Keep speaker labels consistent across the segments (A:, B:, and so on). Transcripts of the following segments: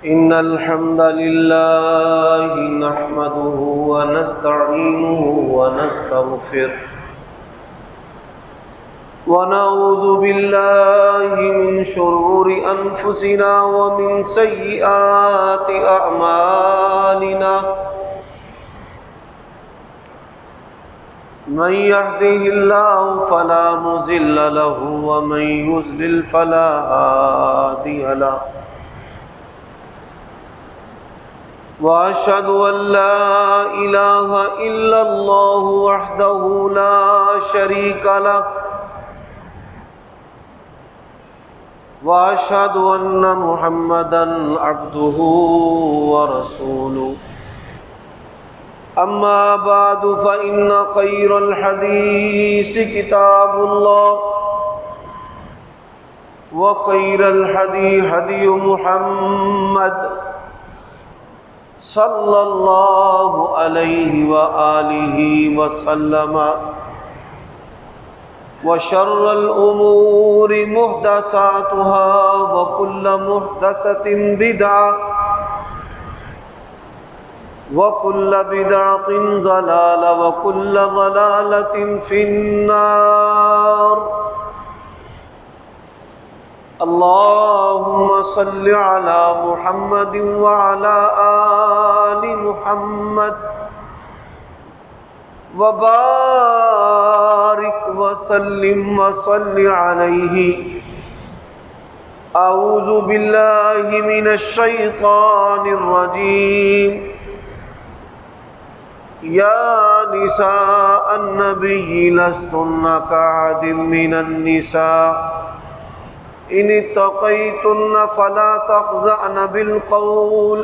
A: إن الحمد لله نحمده ونستعينه ونستغفره ونعوذ بالله من شرور أنفسنا ومن سيئات أعمالنا من يهده الله فلا مضل له ومن يضلل فلا هادي له وأشهد أن لا إله إلا الله وحده لا شريك له وأشهد أن محمدًا عبده ورسوله أما بعد فإن خير الحديث كتاب الله وخير الهدي هدي محمد صلى الله عليه وآله وسلم وشر الأمور محدثاتها وكل محدثة بدعة وكل بدعة ضلالة وكل ضلالة في النار اللهم صل على محمد وعلى آل محمد وبارك وسلم وصل عليه أعوذ بالله من الشيطان الرجيم يا نساء النبي لستن كأحد من النساء إن اتقيتن فلا تخضعن بالقول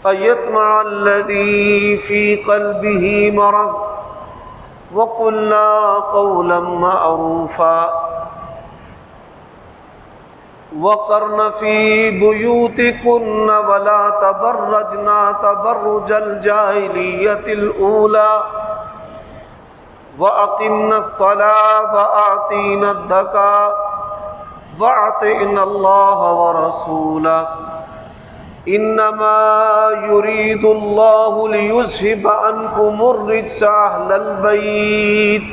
A: فيطمع الذي في قلبه مرض وقلنا قولا معروفا وقرن في بيوتكن ولا تبرجن تبرج الجاهلية الأولى وأقمنا الصلاة وآتينا الزكاة وأطعنا الله ورسوله إنما يريد الله ليذهب عنكم الرجس أهل البيت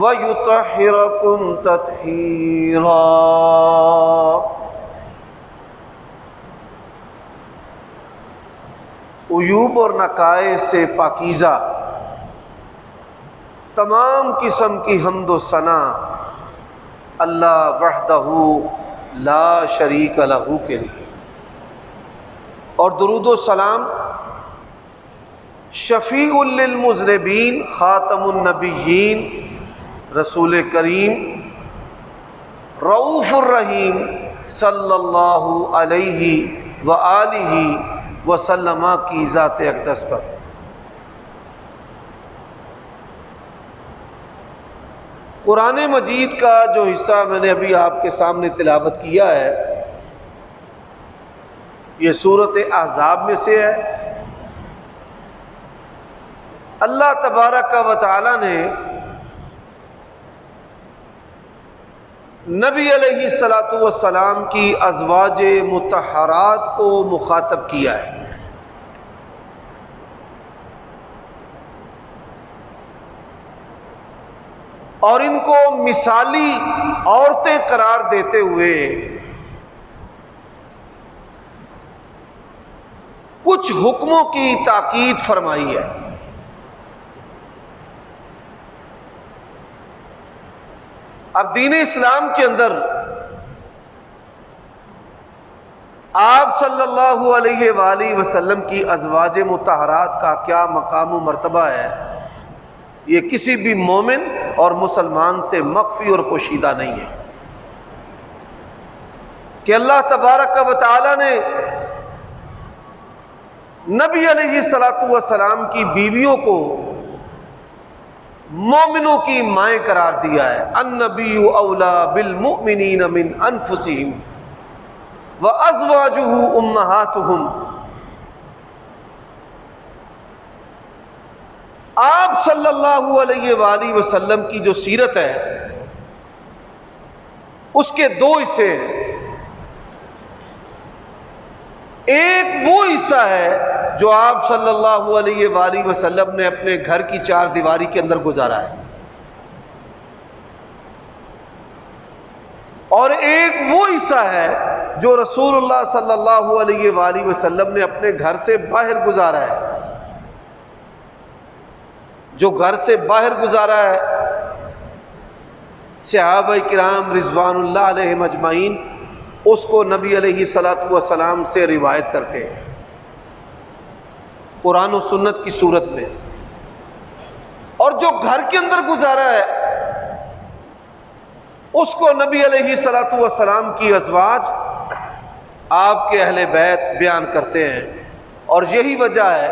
A: وَيُطَهِّرَكُمْ تَطْهِيرًا۔ عیوب اور نقائص سے پاکیزہ تمام قسم کی حمد و ثنا اللہ وحدہ لا شریک لہ کے لیے، اور درود و سلام شفیع للمذنبین خاتم النبیین رسول کریم رؤوف الرحیم صلی اللہ علیہ وآلہ وسلم کی ذات اقدس پر۔ قرآن مجید کا جو حصہ میں نے ابھی آپ کے سامنے تلاوت کیا ہے، یہ سورۃ احزاب میں سے ہے۔ اللہ تبارک و تعالی نے نبی علیہ الصلاۃ والسلام کی ازواج مطہرات کو مخاطب کیا ہے، اور ان کو مثالی عورتیں قرار دیتے ہوئے کچھ حکموں کی تاکید فرمائی ہے۔ اب دین اسلام کے اندر آپ صلی اللہ علیہ وآلہ وسلم کی ازواج مطہرات کا کیا مقام و مرتبہ ہے، یہ کسی بھی مومن اور مسلمان سے مخفی اور پوشیدہ نہیں ہے، کہ اللہ تبارک و تعالی نے نبی علیہ الصلاۃ والسلام کی بیویوں کو مومنوں کی مائیں قرار دیا ہے۔ النبی اولا بالمؤمنین من انفسہم وازواجہ امہاتہم۔ آپ صلی اللہ علیہ وآلہ وسلم کی جو سیرت ہے اس کے دو حصے ہیں۔ ایک وہ حصہ ہے جو آپ صلی اللہ علیہ وآلہ وسلم نے اپنے گھر کی چار دیواری کے اندر گزارا ہے، اور ایک وہ حصہ ہے جو رسول اللہ صلی اللہ علیہ وآلہ وسلم نے اپنے گھر سے باہر گزارا ہے۔ جو گھر سے باہر گزارا ہے صحابہ کرام رضوان اللہ علیہم اجمعین اس کو نبی علیہ الصلوۃ والسلام سے روایت کرتے ہیں قرآن و سنت کی صورت میں، اور جو گھر کے اندر گزارا ہے اس کو نبی علیہ الصلوۃ والسلام کی ازواج آپ کے اہل بیت بیان کرتے ہیں۔ اور یہی وجہ ہے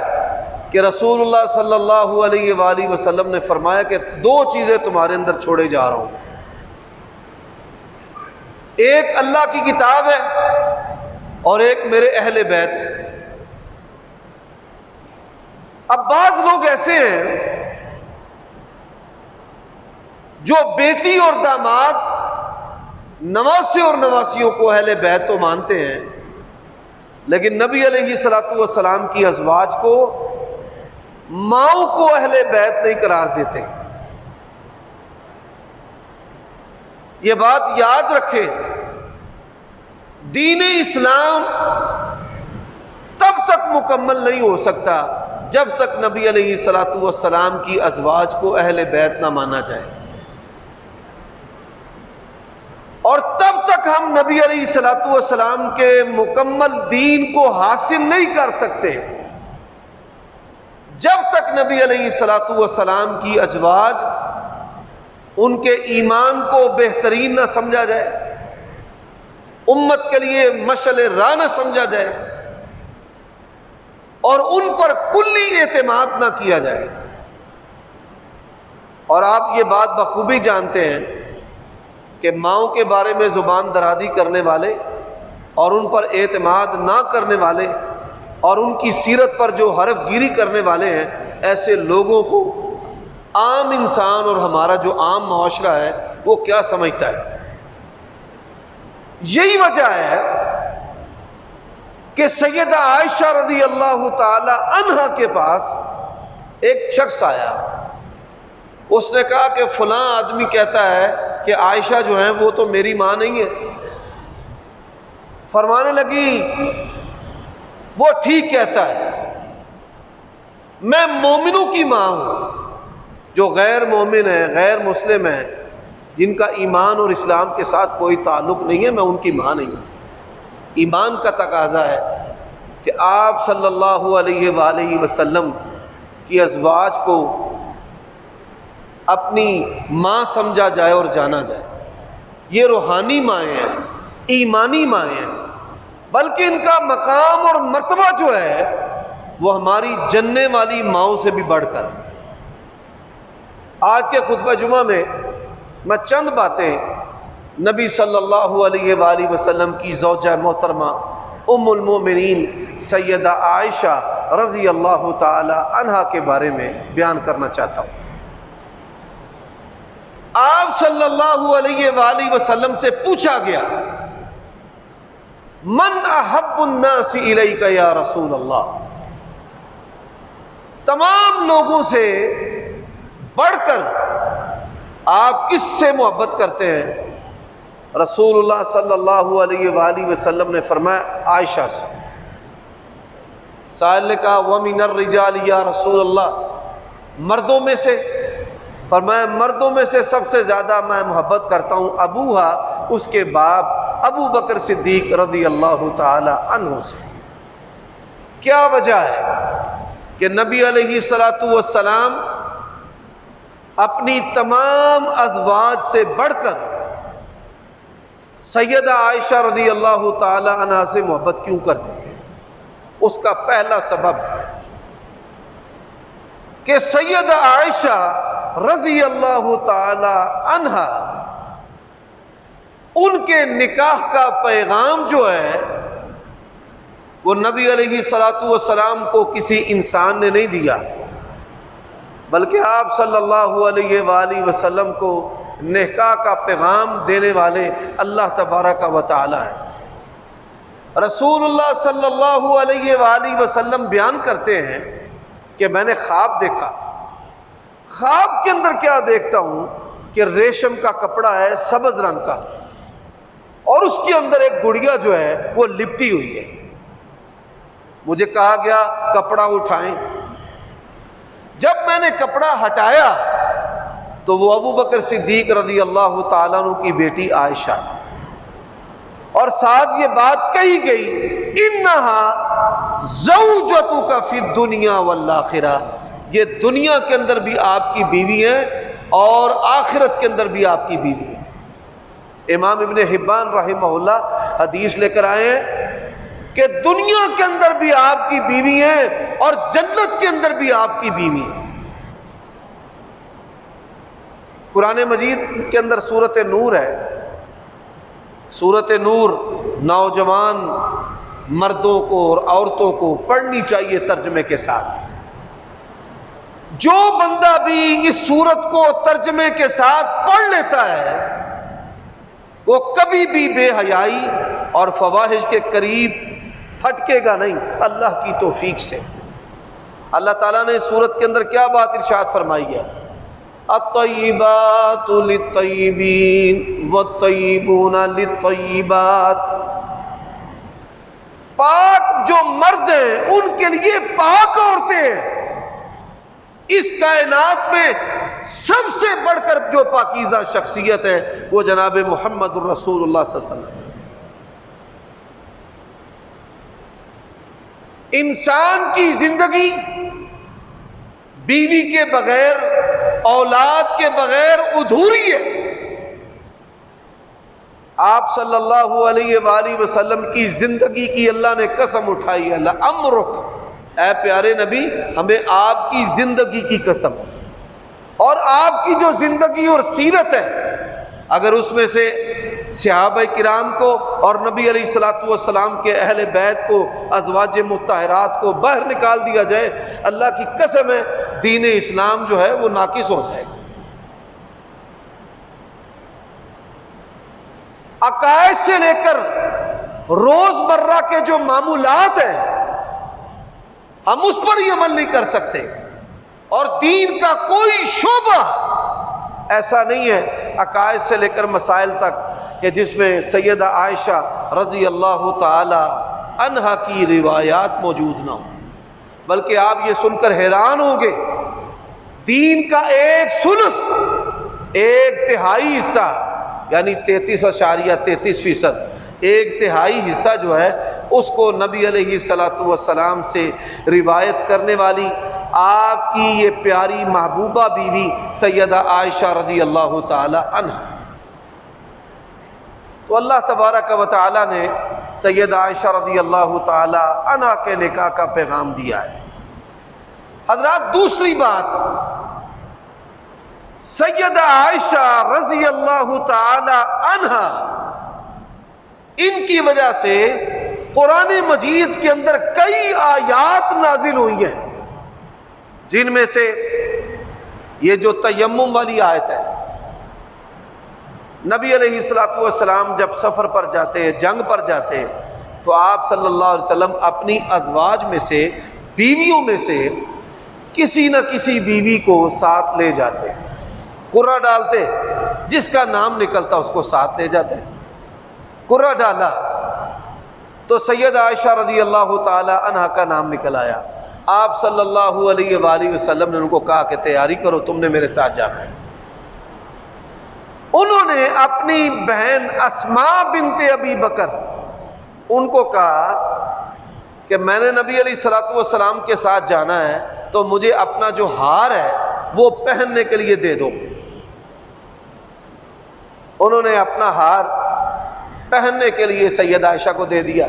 A: کہ رسول اللہ صلی اللہ علیہ وآلہ وسلم نے فرمایا کہ دو چیزیں تمہارے اندر چھوڑے جا رہا ہوں، ایک اللہ کی کتاب ہے اور ایک میرے اہل بیت ہے۔ اب بعض لوگ ایسے ہیں جو بیٹی اور داماد نواسے اور نواسیوں کو اہل بیت تو مانتے ہیں، لیکن نبی علیہ الصلوۃ والسلام کی ازواج کو ماؤں کو اہل بیت نہیں قرار دیتے۔ یہ بات یاد رکھیں، دین اسلام تب تک مکمل نہیں ہو سکتا جب تک نبی علیہ الصلوۃ والسلام کی ازواج کو اہل بیت نہ مانا جائے، اور تب تک ہم نبی علیہ الصلوۃ والسلام کے مکمل دین کو حاصل نہیں کر سکتے جب تک نبی علیہ الصلوۃ والسلام کی ازواج ان کے ایمان کو بہترین نہ سمجھا جائے، امت کے لیے مشعل راہ نہ سمجھا جائے، اور ان پر کلی اعتماد نہ کیا جائے۔ اور آپ یہ بات بخوبی جانتے ہیں کہ ماؤں کے بارے میں زبان درازی کرنے والے اور ان پر اعتماد نہ کرنے والے اور ان کی سیرت پر جو حرف گیری کرنے والے ہیں، ایسے لوگوں کو عام انسان اور ہمارا جو عام معاشرہ ہے وہ کیا سمجھتا ہے۔ یہی وجہ ہے کہ سیدہ عائشہ رضی اللہ تعالی عنہا کے پاس ایک شخص آیا، اس نے کہا کہ فلاں آدمی کہتا ہے کہ عائشہ جو ہیں وہ تو میری ماں نہیں ہے۔ فرمانے لگی وہ ٹھیک کہتا ہے، میں مومنوں کی ماں ہوں، جو غیر مومن ہیں، غیر مسلم ہیں، جن کا ایمان اور اسلام کے ساتھ کوئی تعلق نہیں ہے، میں ان کی ماں نہیں ہوں۔ ایمان کا تقاضا ہے کہ آپ صلی اللہ علیہ وآلہ وسلم کی ازواج کو اپنی ماں سمجھا جائے اور جانا جائے۔ یہ روحانی مائیں ہیں، ایمانی مائیں ہیں، بلکہ ان کا مقام اور مرتبہ جو ہے وہ ہماری جننے والی ماؤں سے بھی بڑھ کر۔ آج کے خطبہ جمعہ میں چند باتیں نبی صلی اللہ علیہ وآلہ وسلم کی زوجہ محترمہ ام المومنین سیدہ عائشہ رضی اللہ تعالی عنہا کے بارے میں بیان کرنا چاہتا ہوں۔ آپ صلی اللہ علیہ وآلہ وسلم سے پوچھا گیا، من احب الناس الیک یا رسول اللہ، تمام لوگوں سے بڑھ کر آپ کس سے محبت کرتے ہیں؟ رسول اللہ صلی اللہ علیہ وآلہ وسلم نے فرمایا عائشہ سے۔ سائل نے کہا وَمِنَ الرِّجَالِ یا رسول اللہ، مردوں میں سے؟ فرمایا مردوں میں سے سب سے زیادہ میں محبت کرتا ہوں ابوہا، اس کے باپ ابو بکر صدیق رضی اللہ تعالی عنہ سے۔ کیا وجہ ہے کہ نبی علیہ الصلوۃ والسلام اپنی تمام ازواج سے بڑھ کر سیدہ عائشہ رضی اللہ تعالی عنہا سے محبت کیوں کرتے تھے؟ اس کا پہلا سبب کہ سیدہ عائشہ رضی اللہ تعالی عنہا ان کے نکاح کا پیغام جو ہے وہ نبی علیہ الصلوۃ والسلام کو کسی انسان نے نہیں دیا، بلکہ آپ صلی اللہ علیہ وآلہ وسلم کو نکاح کا پیغام دینے والے اللہ تبارک و تعالی ہیں۔ رسول اللہ صلی اللہ علیہ وآلہ وسلم بیان کرتے ہیں کہ میں نے خواب دیکھا، خواب کے اندر کیا دیکھتا ہوں کہ ریشم کا کپڑا ہے سبز رنگ کا، اور اس کے اندر ایک گڑیا جو ہے وہ لپٹی ہوئی ہے۔ مجھے کہا گیا کپڑا اٹھائیں۔ جب میں نے کپڑا ہٹایا تو وہ ابو بکر صدیق رضی اللہ تعالیٰ عنہ کی بیٹی عائشہ، اور ساتھ یہ بات کہی گئی انہا زوجتک فی الدنیا والآخرہ، یہ دنیا کے اندر بھی آپ کی بیوی ہے اور آخرت کے اندر بھی آپ کی بیوی ہے۔ امام ابن حبان رحمہ اللہ حدیث لے کر آئے ہیں کہ دنیا کے اندر بھی آپ کی بیوی ہے اور جنت کے اندر بھی آپ کی بیوی ہے۔ قرآن مجید کے اندر سورۃ نور ہے، سورۃ نور نوجوان مردوں کو اور عورتوں کو پڑھنی چاہیے ترجمے کے ساتھ۔ جو بندہ بھی اس سورت کو ترجمے کے ساتھ پڑھ لیتا ہے وہ کبھی بھی بے حیائی اور فواحش کے قریب پھٹکے گا نہیں، اللہ کی توفیق سے۔ اللہ تعالیٰ نے سورت کے اندر کیا بات ارشاد فرمائی ہے؟ الطیبات للطیبین والطیبون للطیبات، پاک جو مرد ہیں ان کے لیے پاک عورتیں ہیں۔ اس کائنات میں سب سے بڑھ کر جو پاکیزہ شخصیت ہے وہ جناب محمد الرسول اللہ صلی اللہ علیہ وسلم۔ انسان کی زندگی بیوی کے بغیر، اولاد کے بغیر ادھوری ہے۔ آپ صلی اللہ علیہ وآلہ وسلم کی زندگی کی اللہ نے قسم اٹھائی ہے، لَأَمْرُكَ، اے پیارے نبی ہمیں آپ کی زندگی کی قسم، اور آپ کی جو زندگی اور سیرت ہے اگر اس میں سے صحابہ کرام کو اور نبی علیہ الصلوۃ والسلام کے اہل بیت کو، ازواج مطہرات کو باہر نکال دیا جائے، اللہ کی قسم ہے دین اسلام جو ہے وہ ناقص ہو جائے گا۔ عقائد سے لے کر روز مرہ کے جو معمولات ہیں ہم اس پر ہی عمل نہیں کر سکتے، اور دین کا کوئی شعبہ ایسا نہیں ہے عقائد سے لے کر مسائل تک کہ جس میں سیدہ عائشہ رضی اللہ تعالی عنہا کی روایات موجود نہ ہوں، بلکہ آپ یہ سن کر حیران ہوں گے دین کا 1/3 حصہ یعنی 33.33%، 1/3 حصہ جو ہے اس کو نبی علیہ الصلوۃ والسلام سے روایت کرنے والی آپ کی یہ پیاری محبوبہ بیوی سیدہ عائشہ رضی اللہ تعالی عنہا۔ تو اللہ تبارک و تعالی نے سیدہ عائشہ رضی اللہ تعالی عنہا کے نکاح کا پیغام دیا ہے۔ حضرات دوسری بات، سیدہ عائشہ رضی اللہ تعالی عنہا، ان کی وجہ سے قرآن مجید کے اندر کئی آیات نازل ہوئی ہیں، جن میں سے یہ جو تیمم والی آیت ہے، نبی علیہ الصلوۃ والسلام جب سفر پر جاتے، جنگ پر جاتے، تو آپ صلی اللہ علیہ وسلم اپنی ازواج میں سے، بیویوں میں سے کسی نہ کسی بیوی کو ساتھ لے جاتے، قرہ ڈالتے، جس کا نام نکلتا اس کو ساتھ لے جاتے۔ قرہ ڈالا تو سید عائشہ رضی اللہ تعالی عنہا کا نام نکل آیا۔ آپ صلی اللہ علیہ وآلہ وسلم نے ان کو کہا کہ تیاری کرو، تم نے میرے ساتھ جانا ہے۔ انہوں نے اپنی بہن اسماء بنت ابی بکر ان کو کہا کہ میں نے نبی علیہ الصلوۃ والسلام کے ساتھ جانا ہے تو مجھے اپنا جو ہار ہے وہ پہننے کے لیے دے دو۔ انہوں نے اپنا ہار پہننے کے لیے سیدہ عائشہ کو دے دیا۔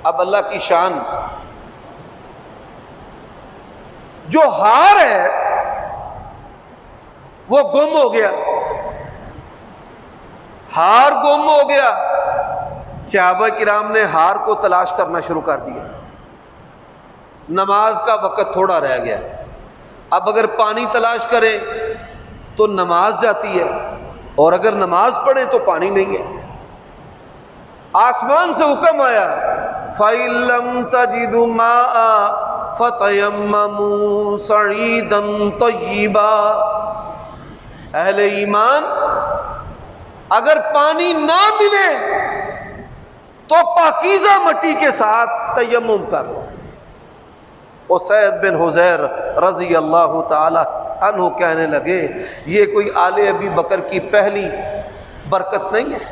A: اب اللہ کی شان، جو ہار ہے وہ گم ہو گیا، ہار گم ہو گیا۔ صحابہ کرام نے ہار کو تلاش کرنا شروع کر دیا۔ نماز کا وقت تھوڑا رہ گیا، اب اگر پانی تلاش کریں تو نماز جاتی ہے، اور اگر نماز پڑھیں تو پانی نہیں ہے۔ آسمان سے حکم آیا فَإِن لَّمْ تَجِدُوا مَاءً فَتَيَمَّمُوا صَعِيدًا طَيِّبًا، اہل ایمان اگر پانی نہ ملے تو پاکیزہ مٹی کے ساتھ تیمم کر لو۔ اسید بن حضیر رضی اللہ تعالی عنہ کہنے لگے یہ کوئی آل ابی بکر کی پہلی برکت نہیں ہے،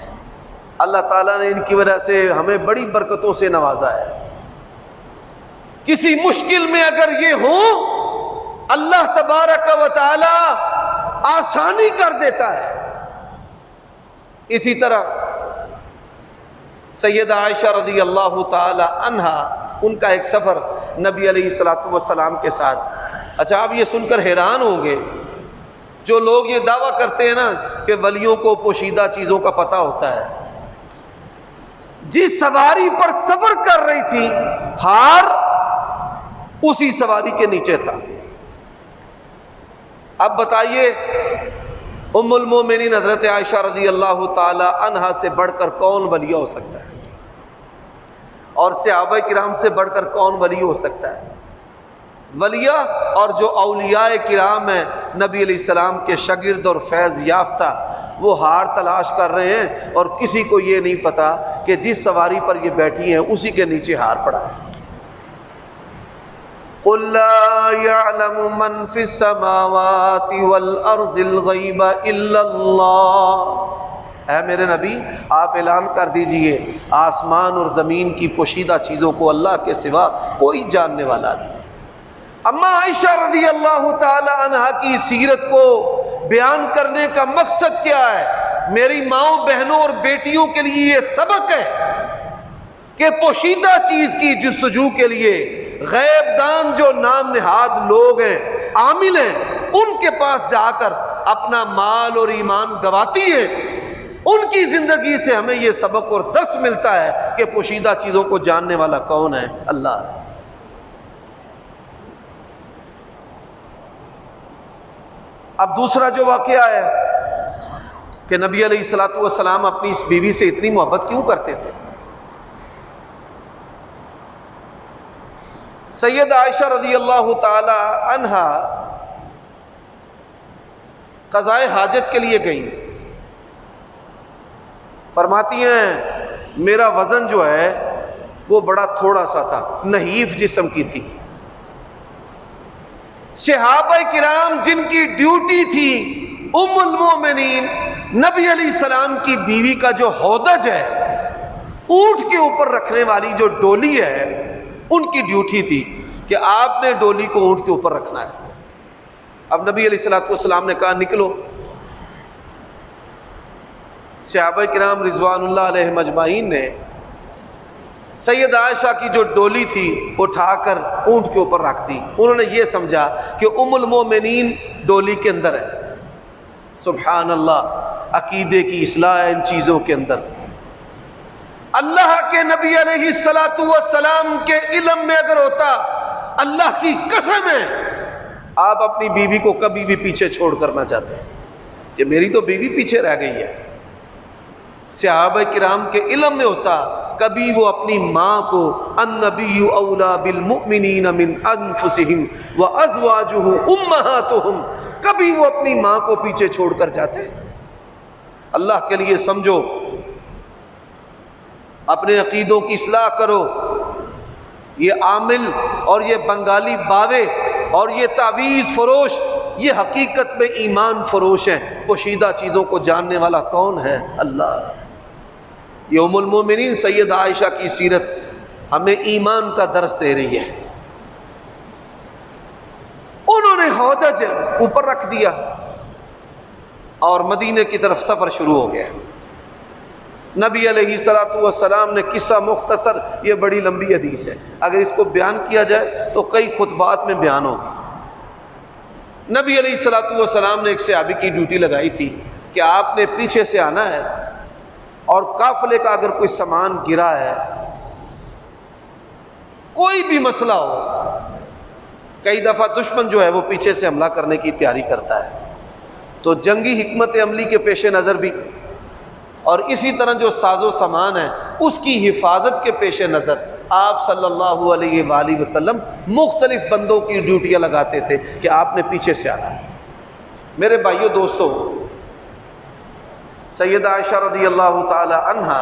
A: اللہ تعالیٰ نے ان کی وجہ سے ہمیں بڑی برکتوں سے نوازا ہے۔ کسی مشکل میں اگر یہ ہو اللہ تبارک و تعالی آسانی کر دیتا ہے۔ اسی طرح سیدہ عائشہ رضی اللہ تعالی عنہا، ان کا ایک سفر نبی علیہ الصلوۃ والسلام کے ساتھ۔ اچھا آپ یہ سن کر حیران ہوں گے، جو لوگ یہ دعویٰ کرتے ہیں نا کہ ولیوں کو پوشیدہ چیزوں کا پتہ ہوتا ہے، جس سواری پر سفر کر رہی تھی ہار اسی سواری کے نیچے تھا۔ اب بتائیے ام المومنین حضرت عائشہ رضی اللہ تعالی عنہا سے بڑھ کر کون ولی ہو سکتا ہے، اور صحابہ کرام سے بڑھ کر کون ولی ہو سکتا ہے؟ ولیہ اور جو اولیاء کرام ہیں نبی علیہ السلام کے شاگرد اور فیض یافتہ، وہ ہار تلاش کر رہے ہیں اور کسی کو یہ نہیں پتا کہ جس سواری پر یہ بیٹھی ہیں اسی کے نیچے ہار پڑا ہے۔ قُلْ لَا يَعْلَمُ مَنْ فِي السَّمَاوَاتِ وَالْأَرْضِ الْغَيْبَ إِلَّا اللَّهُ، اے میرے نبی آپ اعلان کر دیجئے آسمان اور زمین کی پوشیدہ چیزوں کو اللہ کے سوا کوئی جاننے والا نہیں۔ اما عائشہ رضی اللہ تعالی عنہا کی سیرت کو بیان کرنے کا مقصد کیا ہے؟ میری ماؤں بہنوں اور بیٹیوں کے لیے یہ سبق ہے کہ پوشیدہ چیز کی جستجو کے لیے غیب دان جو نام نہاد لوگ ہیں، عامل ہیں، ان کے پاس جا کر اپنا مال اور ایمان گواتی ہیں۔ ان کی زندگی سے ہمیں یہ سبق اور درس ملتا ہے کہ پوشیدہ چیزوں کو جاننے والا کون ہے؟ اللہ ہے۔ اب دوسرا جو واقعہ ہے کہ نبی علیہ الصلوۃ والسلام اپنی اس بیوی سے اتنی محبت کیوں کرتے تھے؟ سید عائشہ رضی اللہ تعالی عنہا قضاء حاجت کے لیے گئیں، فرماتی ہیں میرا وزن جو ہے وہ بڑا تھوڑا سا تھا، نحیف جسم کی تھی۔ صحابہ کرام جن کی ڈیوٹی تھی ام المومنین نبی علیہ السلام کی بیوی کا جو ہودج ہے، اونٹ کے اوپر رکھنے والی جو ڈولی ہے، ان کی ڈیوٹی تھی کہ آپ نے ڈولی کو اونٹ کے اوپر رکھنا ہے۔ اب نبی علیہ الصلوۃ والسلام نے کہا نکلو۔ صحابہ کرام رضوان اللہ علیہ مجمعین نے سید عائشہ کی جو ڈولی تھی اٹھا کر اونٹ کے اوپر رکھ دی۔ انہوں نے یہ سمجھا کہ ام المومنین ڈولی کے اندر ہے۔ سبحان اللہ، عقیدے کی اصلاح ہے ان چیزوں کے اندر۔ اللہ کے نبی علیہ الصلوۃ والسلام کے علم میں اگر ہوتا، اللہ کی قسم ہے آپ اپنی بیوی کو کبھی بھی پیچھے چھوڑ کر نہ جاتے کہ میری تو بیوی پیچھے رہ گئی ہے۔ صحابہ کرام کے علم میں ہوتا کبھی وہ اپنی ماں کو النبی اولا بالمؤمنین من انفسہم وازواجہ امہاتہم، کبھی وہ اپنی ماں کو پیچھے چھوڑ کر جاتے؟ اللہ کے لیے سمجھو، اپنے عقیدوں کی اصلاح کرو۔ یہ عامل اور یہ بنگالی باوے اور یہ تعویذ فروش یہ حقیقت میں ایمان فروش ہیں۔ پوشیدہ چیزوں کو جاننے والا کون ہے؟ اللہ۔ یہ ام المومنین سید عائشہ کی سیرت ہمیں ایمان کا درس دے رہی ہے۔ انہوں نے ہودج اوپر رکھ دیا اور مدینے کی طرف سفر شروع ہو گیا۔ نبی علیہ الصلوۃ والسلام نے قصہ مختصر، یہ بڑی لمبی حدیث ہے، اگر اس کو بیان کیا جائے تو کئی خطبات میں بیان ہوگی۔ نبی علیہ الصلوۃ والسلام نے ایک صحابی کی ڈیوٹی لگائی تھی کہ آپ نے پیچھے سے آنا ہے اور قافلے کا اگر کوئی سامان گرا ہے، کوئی بھی مسئلہ ہو، کئی دفعہ دشمن جو ہے وہ پیچھے سے حملہ کرنے کی تیاری کرتا ہے، تو جنگی حکمت عملی کے پیش نظر بھی اور اسی طرح جو ساز و سامان ہے اس کی حفاظت کے پیش نظر آپ صلی اللہ علیہ وآلہ وسلم مختلف بندوں کی ڈیوٹیاں لگاتے تھے کہ آپ نے پیچھے سے آنا ہے۔ میرے بھائیو دوستو، سیدہ عائشہ رضی اللہ تعالی عنہا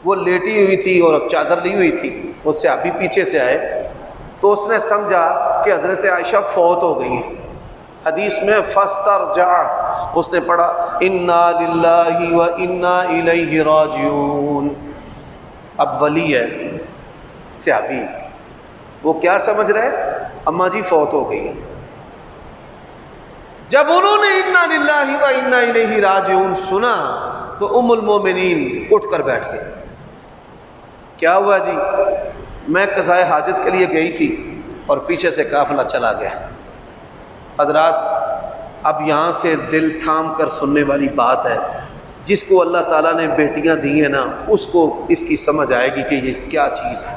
A: وہ لیٹی ہوئی تھی اور چادر لی ہوئی تھی، وہ صحابی پیچھے سے آئے تو اس نے سمجھا کہ حضرت عائشہ فوت ہو گئی ہیں۔ حدیث میں فاسترجع، اس نے پڑھا انا للہ و انا الیہ راجعون۔ اب ولی ہے صحابی، وہ کیا سمجھ رہے؟ اماں جی فوت ہو گئی ہیں۔ جب انہوں نے انا للہ و انا الیہ راجعون سنا تو ام المومنین اٹھ کر بیٹھ گئے۔ کیا ہوا جی؟ میں قضائے حاجت کے لیے گئی تھی اور پیچھے سے قافلہ چلا گیا۔ حضرات، اب یہاں سے دل تھام کر سننے والی بات ہے، جس کو اللہ تعالیٰ نے بیٹیاں دی ہیں نا، اس کو اس کی سمجھ آئے گی کہ یہ کیا چیز ہے۔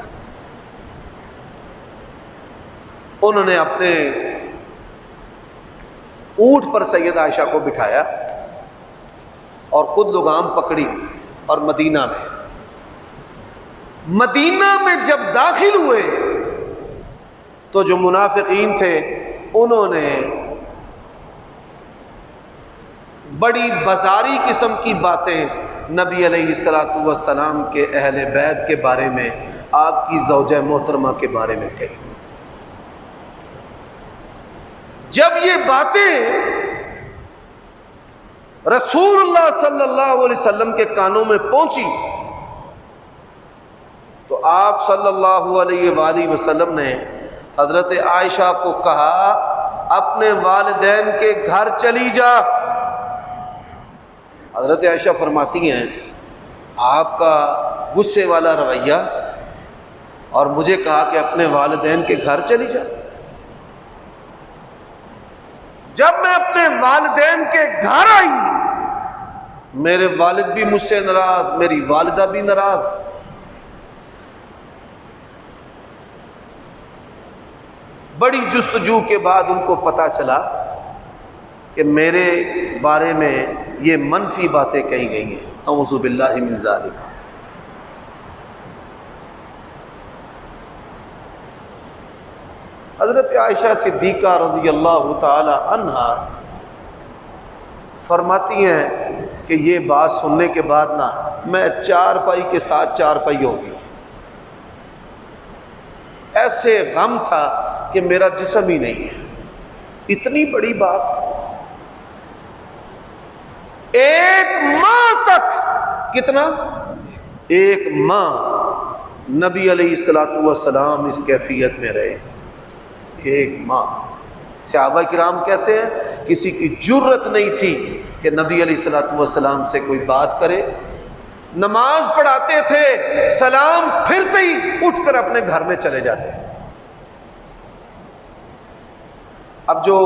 A: انہوں نے اپنے اونٹ پر سیدہ عائشہ کو بٹھایا اور خود لگام پکڑی اور مدینہ میں جب داخل ہوئے تو جو منافقین تھے انہوں نے بڑی بازاری قسم کی باتیں نبی علیہ الصلوۃ والسلام کے اہل بیت کے بارے میں، آپ کی زوجہ محترمہ کے بارے میں کہی۔ جب یہ باتیں رسول اللہ صلی اللہ علیہ وسلم کے کانوں میں پہنچی تو آپ صلی اللہ علیہ وآلہ وسلم نے حضرت عائشہ کو کہا اپنے والدین کے گھر چلی جا۔ حضرت عائشہ فرماتی ہیں آپ کا غصے والا رویہ، اور مجھے کہا کہ اپنے والدین کے گھر چلی جا۔ جب میں اپنے والدین کے گھر آئی، میرے والد بھی مجھ سے ناراض، میری والدہ بھی ناراض۔ بڑی جستجو کے بعد ان کو پتہ چلا کہ میرے بارے میں یہ منفی باتیں کہی گئی ہیں، اعوذ باللہ من ذالک۔ حضرت عائشہ صدیقہ رضی اللہ تعالی عنہا فرماتی ہیں کہ یہ بات سننے کے بعد نا میں چارپائی کے ساتھ چارپائی ہو گئی، ایسے غم تھا کہ میرا جسم ہی نہیں ہے۔ اتنی بڑی بات، ایک ماہ تک، کتنا؟ ایک ماہ نبی علیہ الصلوۃ والسلام اس کیفیت میں رہے، ایک ماہ۔ صحابہ کرام کہتے ہیں کسی کی جرت نہیں تھی کہ نبی علیہ الصلوۃ والسلام سے کوئی بات کرے۔ نماز پڑھاتے تھے، سلام پھرتے ہی اٹھ کر اپنے گھر میں چلے جاتے۔ اب جو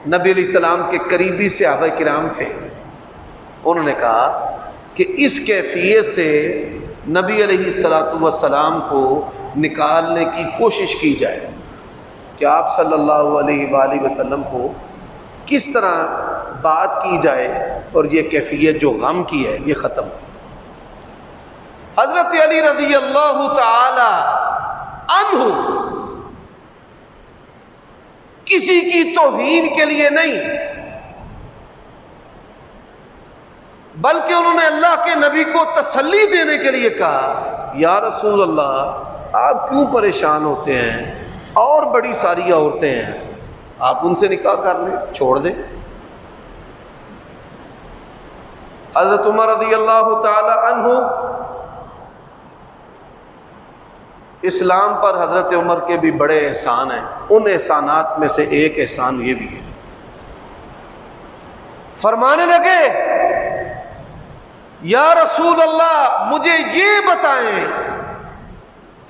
A: نبی علیہ السلام کے قریبی صحابہ کرام تھے انہوں نے کہا کہ اس کیفیت سے نبی علیہ الصلوۃ والسلام کو نکالنے کی کوشش کی جائے کہ آپ صلی اللہ علیہ وآلہ وسلم کو کس طرح بات کی جائے اور یہ کیفیت جو غم کی ہے یہ ختم ہو۔ حضرت علی رضی اللہ تعالی عنہ کسی کی توہین کے لیے نہیں، بلکہ انہوں نے اللہ کے نبی کو تسلی دینے کے لیے کہا یا رسول اللہ آپ کیوں پریشان ہوتے ہیں، اور بڑی ساری عورتیں ہیں، آپ ان سے نکاح کر لیں، چھوڑ دیں۔ حضرت عمر رضی اللہ تعالی عنہ، اسلام پر حضرت عمر کے بھی بڑے احسان ہیں، ان احسانات میں سے ایک احسان یہ بھی ہے، فرمانے لگے یا رسول اللہ مجھے یہ بتائیں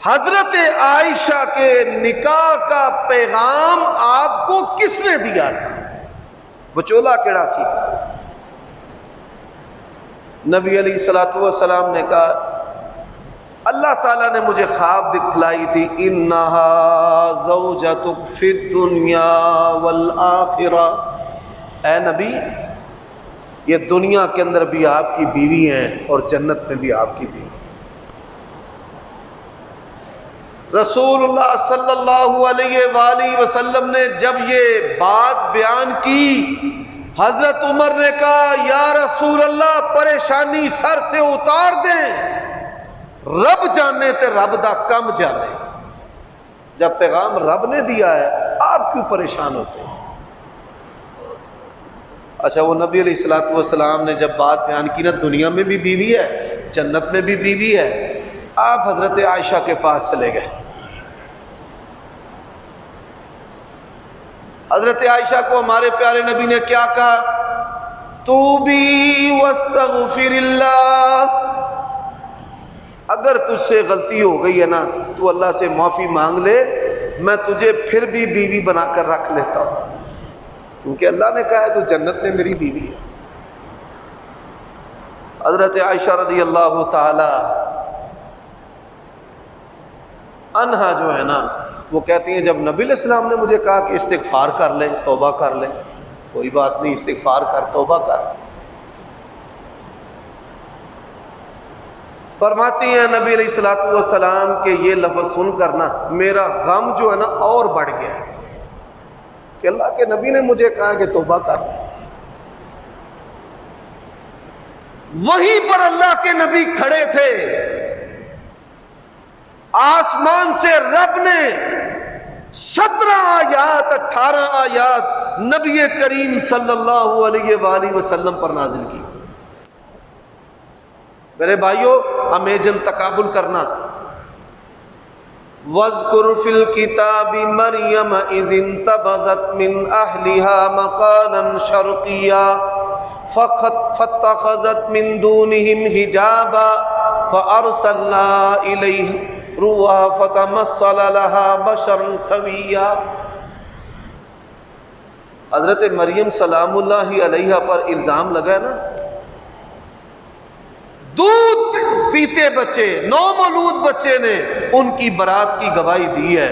A: حضرت عائشہ کے نکاح کا پیغام آپ کو کس نے دیا تھا، وچولا کیڑا سی؟ نبی علیہ الصلوۃ والسلام نے کہا اللہ تعالیٰ نے مجھے خواب دکھلائی تھی انہا زوجتک فی الدنیا والآخرہ، اے نبی یہ دنیا کے اندر بھی آپ کی بیوی ہیں اور جنت میں بھی آپ کی بیوی۔ رسول اللہ صلی اللہ علیہ وآلہ وسلم نے جب یہ بات بیان کی، حضرت عمر نے کہا یا رسول اللہ پریشانی سر سے اتار دیں، رب جانے تے رب دا کم جانے، جب پیغام رب نے دیا ہے آپ کیوں پریشان ہوتے ہیں؟ اچھا، وہ نبی علیہ الصلوۃ والسلام نے جب بات بیان کی نا، دنیا میں بھی بیوی ہے، جنت میں بھی بیوی ہے، آپ حضرت عائشہ کے پاس چلے گئے۔ حضرت عائشہ کو ہمارے پیارے نبی نے کیا کہا؟ توبی واستغفر اللہ، اگر تجھ سے غلطی ہو گئی ہے نا تو اللہ سے معافی مانگ لے، میں تجھے پھر بھی بیوی بنا کر رکھ لیتا ہوں، کیونکہ اللہ نے کہا ہے تو جنت میں میری بیوی ہے۔ حضرت عائشہ رضی اللہ تعالی عنہا جو ہے نا، وہ کہتی ہیں جب نبی علیہ السلام نے مجھے کہا کہ استغفار کر لے، توبہ کر لے، کوئی بات نہیں، استغفار کر، توبہ کر، فرماتی ہیں نبی علیہ الصلوۃ والسلام کہ یہ لفظ سن کر نا میرا غم جو ہے نا اور بڑھ گیا کہ اللہ کے نبی نے مجھے کہا کہ توبہ کر لے۔ وہیں پر اللہ کے نبی کھڑے تھے، آسمان سے رب نے 17 آیات 18 آیات نبی کریم صلی اللہ علیہ وآلہ وسلم پر نازل کی۔ میرے بھائیوں، امیجن تقابل کرنا، وَاذْكُرْ فِي الْكِتَابِ مَرْيَمَ إِذِ انتَبَذَتْ مِنْ أَهْلِهَا مَكَانًا شَرْقِيًّا فَاتَّخَذَتْ مِنْ دُونِهِمْ حِجَابًا فَأَرْسَلْنَا إِلَيْهَا روحا فتمثل لها بشرا سویا۔ حضرت مریم سلام اللہ علیہا پر الزام لگا نا، دودھ پیتے بچے، نومولود بچے نے ان کی برات کی گواہی دی ہے،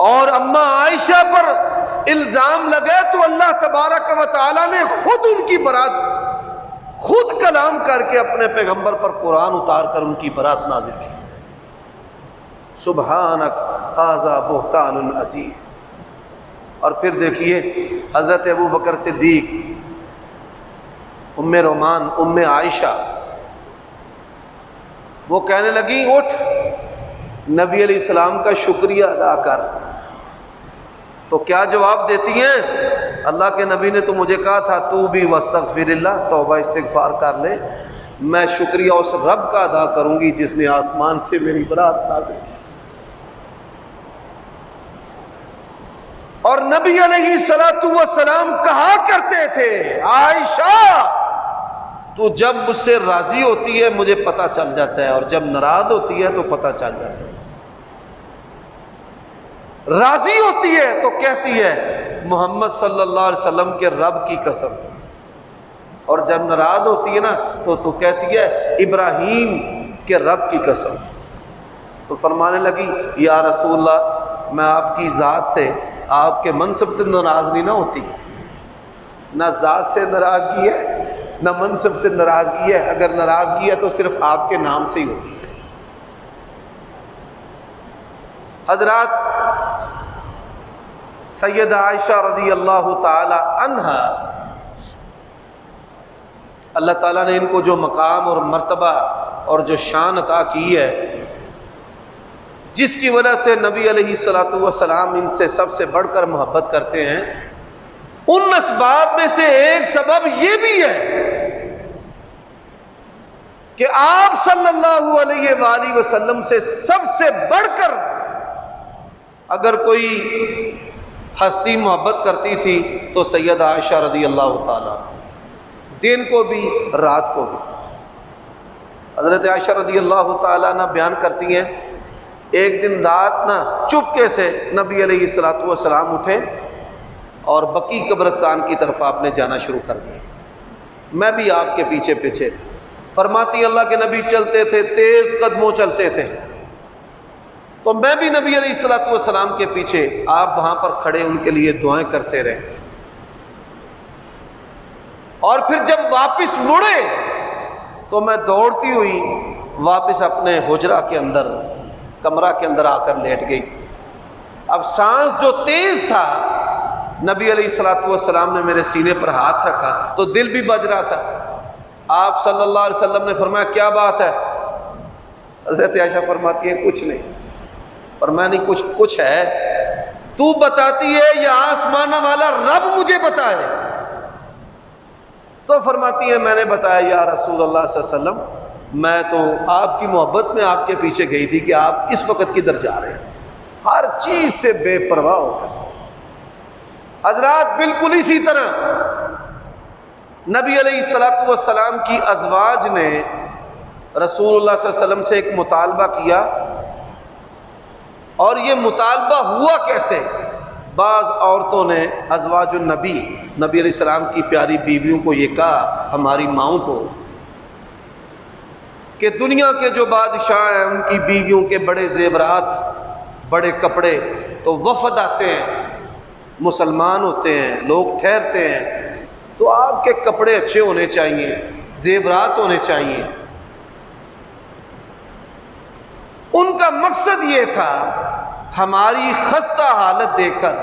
A: اور اماں عائشہ پر الزام لگا تو اللہ تبارک و تعالی نے خود ان کی برات، خود کلام کر کے اپنے پیغمبر پر قرآن اتار کر ان کی برات نازل کی۔ سبحانک ھذا بہتان عظیم۔ اور پھر دیکھیے حضرت ابو بکر صدیق، ام رومان، ام عائشہ، وہ کہنے لگی اٹھ نبی علیہ السلام کا شکریہ ادا کر، تو کیا جواب دیتی ہیں؟ اللہ کے نبی نے تو مجھے کہا تھا تو بھی واستغفر اللہ، توبہ استغفار کر لے، میں شکریہ اس رب کا ادا کروں گی جس نے آسمان سے میری برات نازل کی۔ اور نبی علیہ الصلوۃ والسلام کہا کرتے تھے عائشہ تو جب مجھ سے راضی ہوتی ہے مجھے پتہ چل جاتا ہے، اور جب ناراض ہوتی ہے تو پتہ چل جاتا ہے۔ راضی ہوتی ہے تو کہتی ہے محمد صلی اللہ علیہ وسلم کے رب کی قسم، اور جب ناراض ہوتی ہے نا تو کہتی ہے ابراہیم کے رب کی قسم۔ تو فرمانے لگی یا رسول اللہ، میں آپ کی ذات سے، آپ کے منصب سے ناراض نہیں نہ ہوتی، نہ ذات سے ناراضگی ہے نہ منصب سے ناراضگی ہے، اگر ناراضگی ہے تو صرف آپ کے نام سے ہی ہوتی ہے۔ حضرات، سیدہ عائشہ رضی اللہ تعالی عنہا، اللہ تعالیٰ نے ان کو جو مقام اور مرتبہ اور جو شان عطا کی ہے، جس کی وجہ سے نبی علیہ الصلوۃ والسلام ان سے سب سے بڑھ کر محبت کرتے ہیں، ان اسباب میں سے ایک سبب یہ بھی ہے کہ آپ صلی اللہ علیہ وآلہ وسلم سے سب سے بڑھ کر اگر کوئی ہستی محبت کرتی تھی تو سیدہ عائشہ رضی اللہ تعالیٰ، دن کو بھی رات کو بھی۔ حضرت عائشہ رضی اللہ تعالیٰ عنہ بیان کرتی ہیں ایک دن رات نا چپکے سے نبی علیہ الصلوۃ والسلام اٹھے اور بقیع قبرستان کی طرف آپ نے جانا شروع کر دیا، میں بھی آپ کے پیچھے پیچھے۔ فرماتی اللہ کے نبی چلتے تھے، تیز قدموں چلتے تھے، تو میں بھی نبی علیہ الصلوۃ والسلام کے پیچھے، آپ وہاں پر کھڑے ان کے لیے دعائیں کرتے رہے، اور پھر جب واپس مڑے تو میں دوڑتی ہوئی واپس اپنے حجرہ کے اندر کمرہ کے اندر آ کر لیٹ گئی۔ اب سانس جو تیز تھا، نبی علیہ الصلوۃ والسلام نے میرے سینے پر ہاتھ رکھا تو دل بھی بج رہا تھا۔ آپ صلی اللہ علیہ وسلم نے فرمایا کیا بات ہے؟ حضرت عائشہ فرماتی ہے کچھ نہیں۔ فرمایا نہیں کچھ ہے، تو بتاتی ہے یا آسمان والا رب مجھے بتائے؟ تو فرماتی ہے میں نے بتایا یا رسول اللہ صلی اللہ علیہ وسلم، میں تو آپ کی محبت میں آپ کے پیچھے گئی تھی کہ آپ اس وقت کدھر جا رہے ہیں، ہر چیز سے بے پرواہ ہو کر۔ حضرات بالکل اسی طرح نبی علیہ الصلوۃ والسلام کی ازواج نے رسول اللہ صلی اللہ علیہ وسلم سے ایک مطالبہ کیا، اور یہ مطالبہ ہوا کیسے؟ بعض عورتوں نے ازواج النبی، نبی علیہ السلام کی پیاری بیویوں کو یہ کہا، ہماری ماؤں کو، کہ دنیا کے جو بادشاہ ہیں ان کی بیویوں کے بڑے زیورات، بڑے کپڑے، تو وفد آتے ہیں، مسلمان ہوتے ہیں، لوگ ٹھہرتے ہیں، تو آپ کے کپڑے اچھے ہونے چاہیے، زیورات ہونے چاہیے۔ ان کا مقصد یہ تھا ہماری خستہ حالت دیکھ کر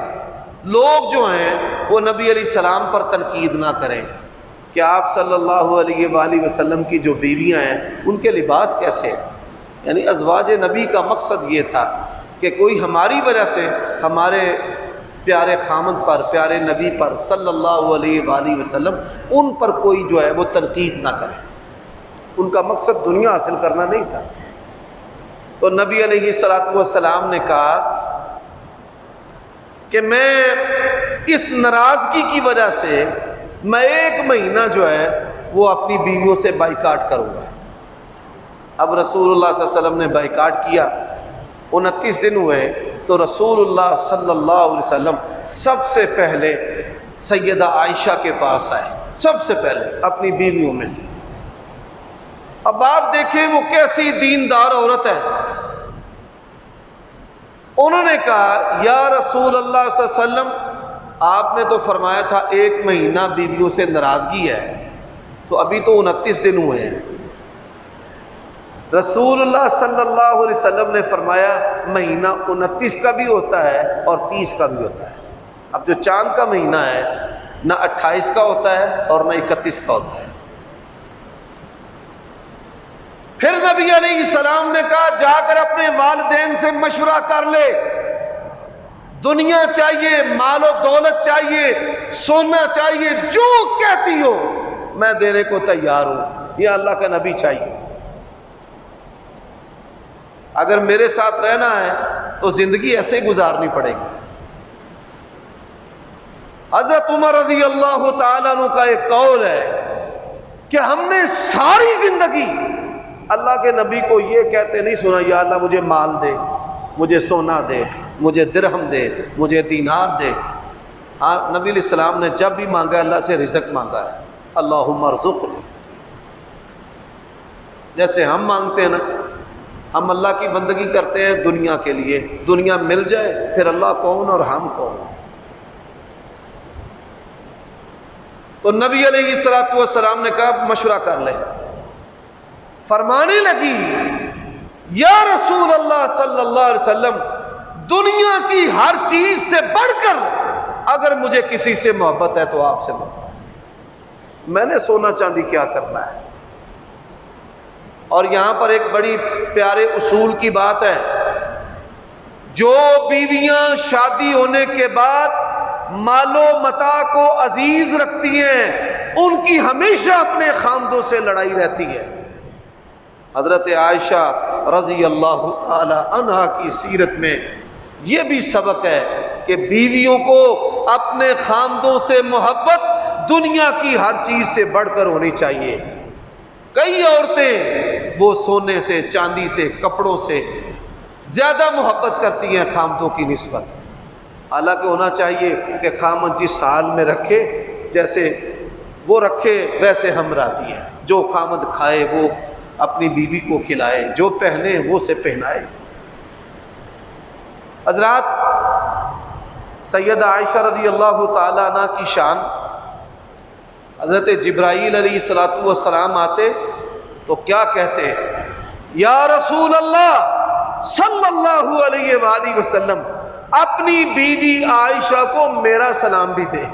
A: لوگ جو ہیں وہ نبی علیہ السلام پر تنقید نہ کریں کہ آپ صلی اللہ علیہ وآلہ وسلم کی جو بیویاں ہیں ان کے لباس کیسے ہیں۔ یعنی ازواج نبی کا مقصد یہ تھا کہ کوئی ہماری وجہ سے ہمارے پیارے خامد پر، پیارے نبی پر صلی اللہ علیہ وآلہ وسلم، ان پر کوئی جو ہے وہ تنقید نہ کرے۔ ان کا مقصد دنیا حاصل کرنا نہیں تھا۔ تو نبی علیہ الصلوۃ والسلام نے کہا کہ میں اس ناراضگی کی وجہ سے میں 1 مہینہ جو ہے وہ اپنی بیویوں سے بائیکاٹ کروں گا۔ اب رسول اللہ صلی اللہ علیہ وسلم نے بائیکاٹ کیا، 29 دن ہوئے تو رسول اللہ صلی اللہ علیہ وسلم سب سے پہلے سیدہ عائشہ کے پاس آئے، سب سے پہلے اپنی بیویوں میں سے۔ اب آپ دیکھیں وہ کیسی دیندار عورت ہے۔ انہوں نے کہا یا رسول اللہ صلی اللہ علیہ وسلم، آپ نے تو فرمایا تھا 1 مہینہ بیویوں سے ناراضگی ہے، تو ابھی تو 29 دن ہوئے ہیں۔ رسول اللہ صلی اللہ علیہ وسلم نے فرمایا مہینہ 29 کا بھی ہوتا ہے اور 30 کا بھی ہوتا ہے۔ اب جو چاند کا مہینہ ہے نہ 28 کا ہوتا ہے اور نہ 31 کا ہوتا ہے۔ پھر نبی علیہ السلام نے کہا جا کر اپنے والدین سے مشورہ کر لے، دنیا چاہیے، مال و دولت چاہیے، سونا چاہیے، جو کہتی ہو میں دینے کو تیار ہوں، یہ اللہ کا نبی چاہیے۔ اگر میرے ساتھ رہنا ہے تو زندگی ایسے ہی گزارنی پڑے گی۔ حضرت عمر رضی اللہ تعالیٰ عنہ کا ایک قول ہے کہ ہم نے ساری زندگی اللہ کے نبی کو یہ کہتے نہیں سنا یا اللہ مجھے مال دے، مجھے سونا دے، مجھے درہم دے، مجھے دینار دے۔ ہاں نبی علیہ السلام نے جب بھی مانگا اللہ سے رزق مانگا ہے، اللہم ارزقنی۔ جیسے ہم مانگتے ہیں نا، ہم اللہ کی بندگی کرتے ہیں دنیا کے لیے، دنیا مل جائے پھر اللہ کون اور ہم کون۔ تو نبی علیہ الصلوۃ والسلام نے کہا مشورہ کر لے۔ فرمانے لگی یا رسول اللہ صلی اللہ علیہ وسلم، دنیا کی ہر چیز سے بڑھ کر اگر مجھے کسی سے محبت ہے تو آپ سے محبت ہے، میں نے سونا چاندی کیا کرنا ہے۔ اور یہاں پر ایک بڑی پیارے اصول کی بات ہے، جو بیویاں شادی ہونے کے بعد مال و متاع کو عزیز رکھتی ہیں ان کی ہمیشہ اپنے خامدوں سے لڑائی رہتی ہے۔ حضرت عائشہ رضی اللہ تعالی عنہا کی سیرت میں یہ بھی سبق ہے کہ بیویوں کو اپنے خامدوں سے محبت دنیا کی ہر چیز سے بڑھ کر ہونی چاہیے۔ کئی عورتیں وہ سونے سے، چاندی سے، کپڑوں سے زیادہ محبت کرتی ہیں خامدوں کی نسبت۔ حالانکہ ہونا چاہیے کہ خامد جس حال میں رکھے جیسے وہ رکھے ویسے ہم راضی ہیں، جو خامد کھائے وہ اپنی بیوی کو کھلائے، جو پہنے وہ سے پہنائے۔ حضرات سیدہ عائشہ رضی اللہ تعالیٰ عنہ کی شان، حضرت جبرائیل علیہ الصلوۃ والسلام آتے تو کیا کہتے، یا رسول اللہ صلی اللہ علیہ وآلہ وسلم اپنی بیوی عائشہ کو میرا سلام بھی دے۔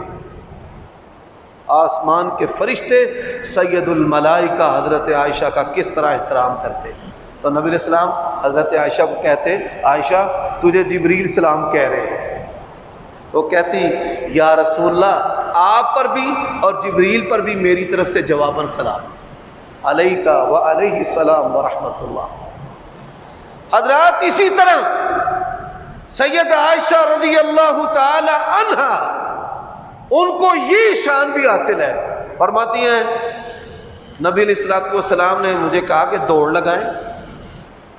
A: آسمان کے فرشتے سید الملائکہ حضرت عائشہ کا کس طرح احترام کرتے، تو نبی علیہ السلام حضرت عائشہ کو کہتے، عائشہ تجھے جبریل سلام کہہ رہے ہیں۔ تو کہتی یا رسول اللہ آپ پر بھی اور جبریل پر بھی میری طرف سے جواباً سلام، علیکہ و علیہ السلام ورحمۃ اللہ۔ حضرات اسی طرح سید عائشہ رضی اللہ تعالی عنہا ان کو یہ شان بھی حاصل ہے، فرماتی ہیں نبی علیہ الصلوۃ والسلام نے مجھے کہا کہ دوڑ لگائیں۔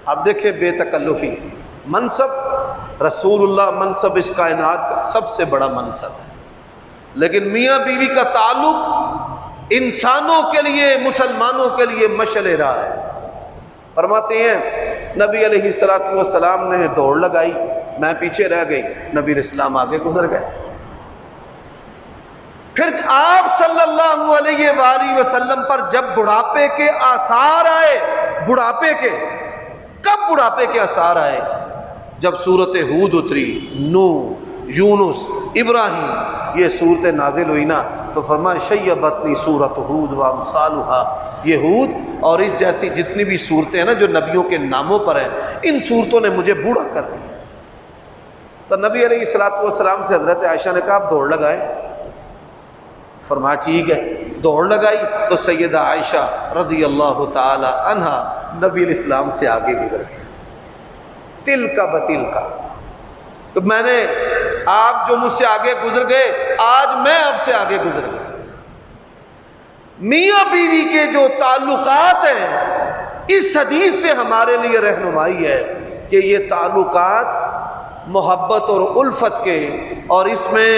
A: اب دیکھیں بے تکلفی منصب، رسول اللہ منصب اس کائنات کا سب سے بڑا منصب ہے، لیکن میاں بیوی کا تعلق انسانوں کے لیے، مسلمانوں کے لیے مشعل راہ ہے۔ فرماتے ہیں نبی علیہ الصلوۃ والسلام نے دوڑ لگائی، میں پیچھے رہ گئی، نبی علیہ السلام آگے گزر گئے۔ پھر آپ صلی اللہ علیہ وآلہ وسلم پر جب بڑھاپے کے آثار آئے، بڑھاپے کے، کب بڑھاپے کے آثار آئے؟ جب سورت ہود اتری، نوح، یونس، ابراہیم، یہ صورتیں نازل ہوئی نا، تو فرمایا شیبتنی سورت ہود و امثالھا، یہ ہود اور اس جیسی جتنی بھی صورتیں ہیں نا جو نبیوں کے ناموں پر ہیں، ان صورتوں نے مجھے بوڑھا کر دیا۔ تو نبی علیہ الصلوۃ والسلام سے حضرت عائشہ نے کہا آپ دوڑ لگائیں، فرمایا ٹھیک ہے، دوڑ لگائی تو سیدہ عائشہ رضی اللہ تعالی عنہا نبی علیہ السلام سے آگے گزر گئی، تل کا بتل کا، تو میں نے آپ جو مجھ سے آگے گزر گئے، آج میں آپ سے آگے گزر گیا۔ میاں بیوی کے جو تعلقات ہیں، اس حدیث سے ہمارے لیے رہنمائی ہے کہ یہ تعلقات محبت اور الفت کے، اور اس میں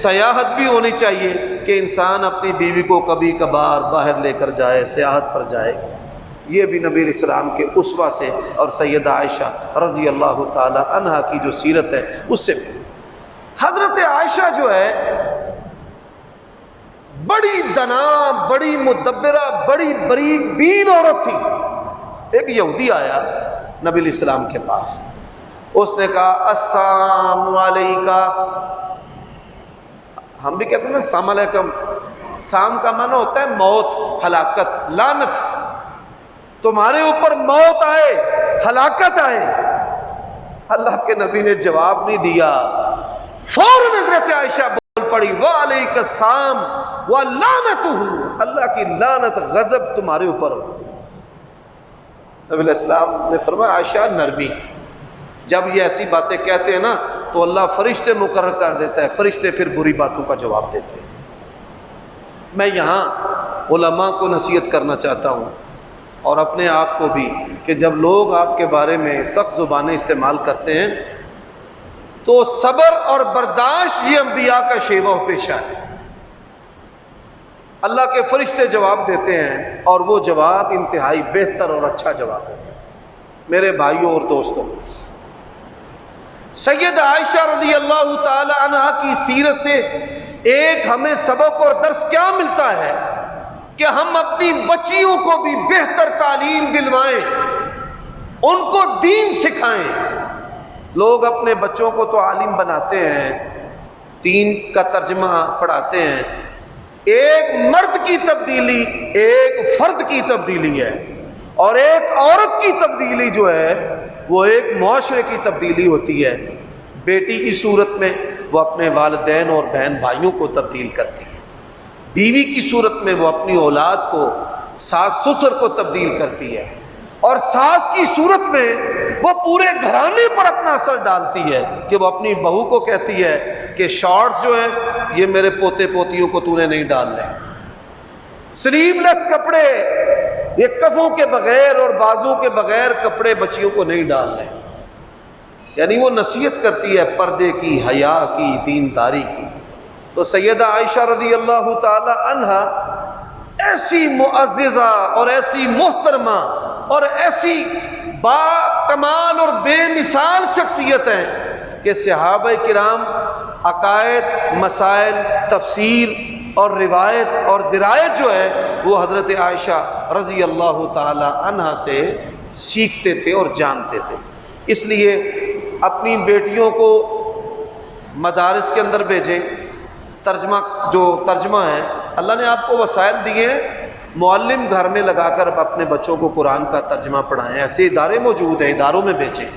A: سیاحت بھی ہونی چاہیے کہ انسان اپنی بیوی کو کبھی کبھار باہر لے کر جائے، سیاحت پر جائے، یہ بھی نبی علیہ السلام کے اسوہ سے اور سیدہ عائشہ رضی اللہ تعالی عنہا کی جو سیرت ہے اس سے بھی۔ حضرت عائشہ جو ہے بڑی دنا، بڑی مدبرہ، بڑی بریک بین عورت تھی۔ ایک یہودی آیا نبی علیہ السلام کے پاس، اس نے کہا السلام علیکہ، ہم بھی کہتے ہیں نا السلام علیکم، سام کا معنی ہوتا ہے موت، ہلاکت، لعنت، تمہارے اوپر موت آئے، ہلاکت آئے۔ اللہ کے نبی نے جواب نہیں دیا، فوراً حضرت عائشہ بول پڑی وعلیک السلام ولعنتہ، اللہ کی لعنت، غضب تمہارے اوپر ہو۔ نبی علیہ السلام نے فرمایا عائشہ نرمی، جب یہ ایسی باتیں کہتے ہیں نا تو اللہ فرشتے مقرر کر دیتا ہے، فرشتے پھر بری باتوں کا جواب دیتے ہیں۔ میں یہاں علماء کو نصیحت کرنا چاہتا ہوں اور اپنے آپ کو بھی کہ جب لوگ آپ کے بارے میں سخت زبانیں استعمال کرتے ہیں تو صبر اور برداشت یہ انبیاء کا شیوہ و پیشہ ہے۔ اللہ کے فرشتے جواب دیتے ہیں اور وہ جواب انتہائی بہتر اور اچھا جواب ہوتا ہے۔ میرے بھائیوں اور دوستوں، سید عائشہ رضی اللہ تعالی عنہا کی سیرت سے ایک ہمیں سبق اور درس کیا ملتا ہے کہ ہم اپنی بچیوں کو بھی بہتر تعلیم دلوائیں، ان کو دین سکھائیں۔ لوگ اپنے بچوں کو تو عالم بناتے ہیں، دین کا ترجمہ پڑھاتے ہیں، ایک مرد کی تبدیلی ایک فرد کی تبدیلی ہے، اور ایک عورت کی تبدیلی جو ہے وہ ایک معاشرے کی تبدیلی ہوتی ہے۔ بیٹی کی صورت میں وہ اپنے والدین اور بہن بھائیوں کو تبدیل کرتی ہے، بیوی کی صورت میں وہ اپنی اولاد کو، ساس سسر کو تبدیل کرتی ہے، اور ساس کی صورت میں وہ پورے گھرانے پر اپنا اثر ڈالتی ہے کہ وہ اپنی بہو کو کہتی ہے کہ شارٹس جو ہیں یہ میرے پوتے پوتیوں کو تو نے نہیں ڈالنے، سلیو لیس کپڑے یہ کفوں کے بغیر اور بازوں کے بغیر کپڑے بچیوں کو نہیں ڈالنے۔ یعنی وہ نصیحت کرتی ہے پردے کی، حیا کی، دینداری کی۔ تو سیدہ عائشہ رضی اللہ تعالی عنہا ایسی معززہ اور ایسی محترمہ اور ایسی با کمال اور بے مثال شخصیت ہیں کہ صحابہ کرام عقائد، مسائل، تفسیر اور روایت اور درایت جو ہے وہ حضرت عائشہ رضی اللہ تعالی عنہا سے سیکھتے تھے اور جانتے تھے۔ اس لیے اپنی بیٹیوں کو مدارس کے اندر بھیجیں، ترجمہ ہے، اللہ نے آپ کو وسائل دیے ہیں، معلم گھر میں لگا کر اپنے بچوں کو قرآن کا ترجمہ پڑھائیں، ایسے ادارے موجود ہیں، اداروں میں بھیجیں۔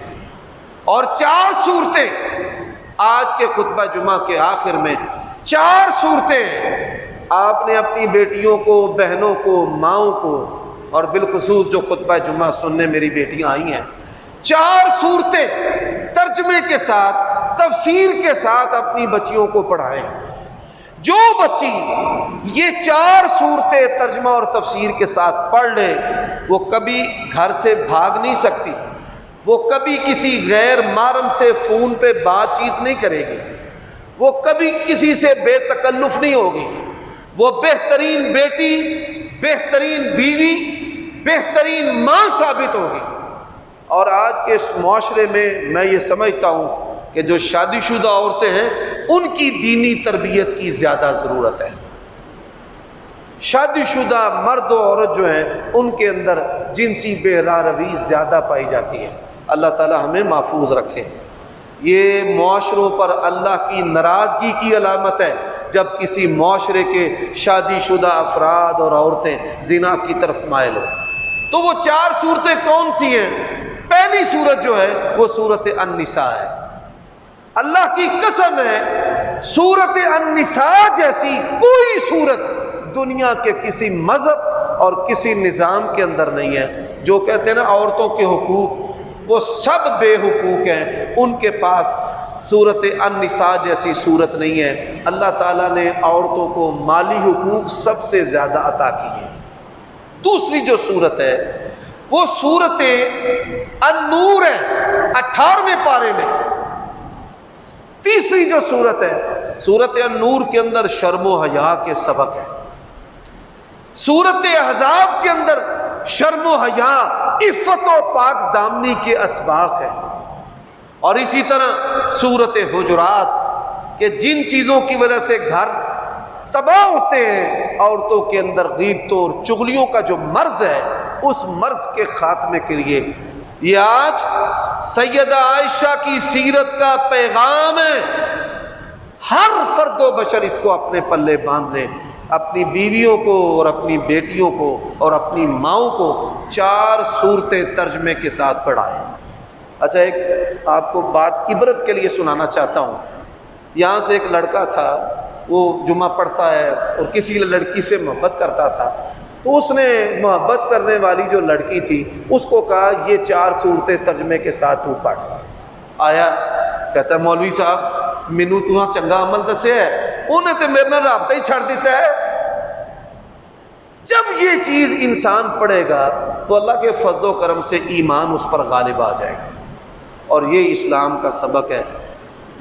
A: اور 4 صورتیں آج کے خطبہ جمعہ کے آخر میں 4 صورتیں آپ نے اپنی بیٹیوں کو، بہنوں کو، ماؤں کو، اور بالخصوص جو خطبہ جمعہ سننے میری بیٹیاں آئی ہیں، 4 صورتیں ترجمے کے ساتھ، تفسیر کے ساتھ اپنی بچیوں کو پڑھائیں۔ جو بچی یہ 4 صورتیں ترجمہ اور تفسیر کے ساتھ پڑھ لے، وہ کبھی گھر سے بھاگ نہیں سکتی، وہ کبھی کسی غیر محرم سے فون پہ بات چیت نہیں کرے گی، وہ کبھی کسی سے بے تکلف نہیں ہوگی، وہ بہترین بیٹی، بہترین بیوی، بہترین ماں ثابت ہوگی۔ اور آج کے اس معاشرے میں یہ سمجھتا ہوں کہ جو شادی شدہ عورتیں ہیں ان کی دینی تربیت کی زیادہ ضرورت ہے۔ شادی شدہ مرد و عورت جو ہیں ان کے اندر جنسی بے راہ روی زیادہ پائی جاتی ہے۔ اللہ تعالی ہمیں محفوظ رکھے۔ یہ معاشروں پر اللہ کی ناراضگی کی علامت ہے جب کسی معاشرے کے شادی شدہ افراد اور عورتیں زنا کی طرف مائل ہو۔ تو وہ 4 صورتیں کون سی ہیں؟ پہلی صورت جو ہے وہ صورت النساء ہے۔ اللہ کی قسم ہے، صورت النساء جیسی کوئی صورت دنیا کے کسی مذہب اور کسی نظام کے اندر نہیں ہے۔ جو کہتے ہیں نا عورتوں کے حقوق، وہ سب بے حقوق ہیں، ان کے پاس صورت النساء جیسی صورت نہیں ہے۔ اللہ تعالیٰ نے عورتوں کو مالی حقوق سب سے زیادہ عطا کیے ہیں۔ دوسری جو صورت ہے وہ صورت النور ہے 18ویں پارے میں۔ تیسری جو صورت ہے صورت النور کے اندر شرم و حیا کے سبق ہے۔ صورت احزاب کے اندر شرم و حیا، عفت و پاک دامنی کے اسباق ہیں۔ اور اسی طرح صورت حجرات کہ جن چیزوں کی وجہ سے گھر تباہ ہوتے ہیں، عورتوں کے اندر غیبتوں اور چغلیوں کا جو مرض ہے، اس مرض کے خاتمے کے لیے یہ آج سیدہ عائشہ کی سیرت کا پیغام ہے۔ ہر فرد و بشر اس کو اپنے پلے باندھ لے، اپنی بیویوں کو اور اپنی بیٹیوں کو اور اپنی ماؤں کو 4 صورتیں ترجمے کے ساتھ پڑھائیں۔ اچھا، ایک آپ کو بات عبرت کے لیے سنانا چاہتا ہوں۔ یہاں سے ایک لڑکا تھا، وہ جمعہ پڑھتا ہے اور کسی لڑکی سے محبت کرتا تھا، تو اس نے محبت کرنے والی جو لڑکی تھی اس کو کہا یہ 4 صورتیں ترجمے کے ساتھ تو پڑھ۔ آیا، کہتا مولوی صاحب مینوں تو چنگا عمل دسے ہے، انہیں تو میرے نال رابطہ ہی چھڑ دیتا ہے۔ جب یہ چیز انسان پڑھے گا تو اللہ کے فضل و کرم سے ایمان اس پر غالب آ جائے گا۔ اور یہ اسلام کا سبق ہے۔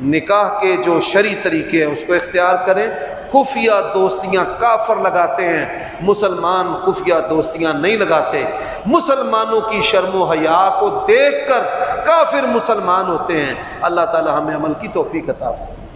A: نکاح کے جو شرعی طریقے ہیں اس کو اختیار کریں۔ خفیہ دوستیاں کافر لگاتے ہیں، مسلمان خفیہ دوستیاں نہیں لگاتے۔ مسلمانوں کی شرم و حیا کو دیکھ کر کافر مسلمان ہوتے ہیں۔ اللہ تعالی ہمیں عمل کی توفیق عطا فرمائے۔